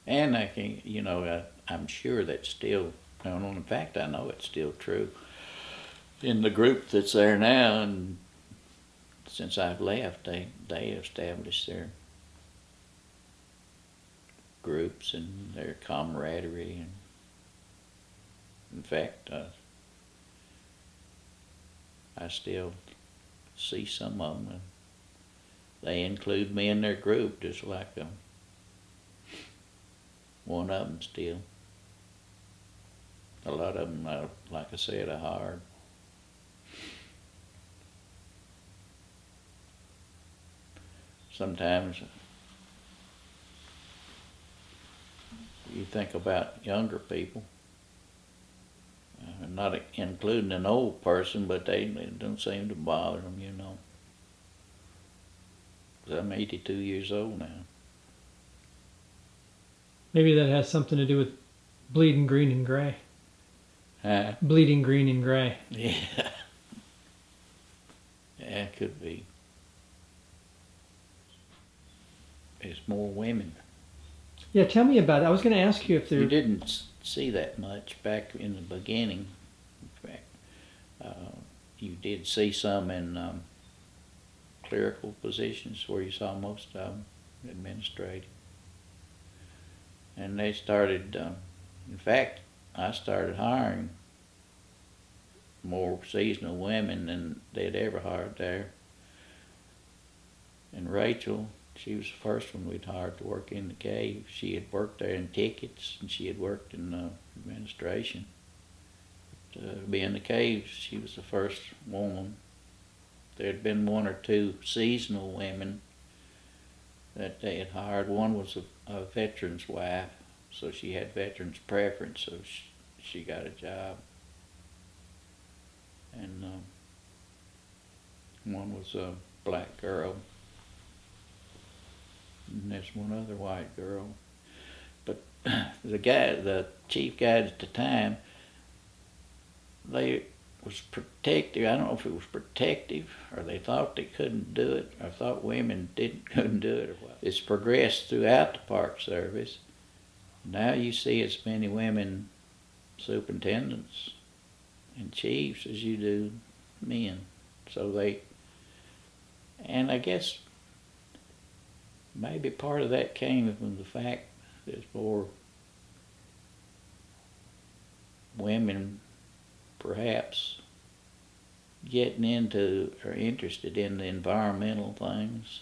And I can, I'm sure that's still, in fact, I know it's still true in the group that's there now. And since I've left, they established their groups and their camaraderie. And in fact, I still see some of them, and they include me in their group, just like one of them still. A lot of them, like I said, are hard. Sometimes you think about younger people, not including an old person, but they don't seem to bother them, 'Cause I'm 82 years old now. Maybe that has something to do with bleeding green and gray. Huh? Bleeding green and gray. Yeah. Yeah, it could be. There's more women. Yeah, tell me about it. I was going to ask you if there... You didn't see that much back in the beginning. In fact, you did see some in clerical positions where you saw most of them, administrative. And they started, in fact, I started hiring more seasonal women than they'd ever hired there. And Rachel, she was the first one we'd hired to work in the cave. She had worked there in tickets, and she had worked in administration. To be in the cave, she was the first woman. There had been one or two seasonal women that they had hired. One was a veteran's wife, so she had veterans preference, so she got a job. And one was a black girl. And there's one other white girl. But the chief guide at the time, they was protective. I don't know if it was protective or they thought they couldn't do it or thought women couldn't do it or what. It's progressed throughout the Park Service. Now you see as many women superintendents and chiefs as you do men. And I guess maybe part of that came from the fact there's more women perhaps getting into or interested in the environmental things.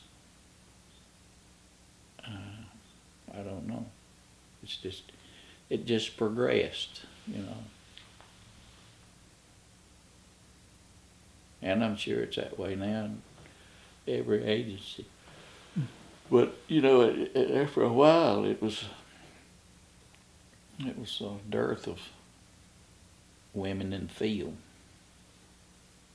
I don't know. It just progressed, you know. And I'm sure it's that way now in every agency. But, you know, after a while it was a dearth of women in the field.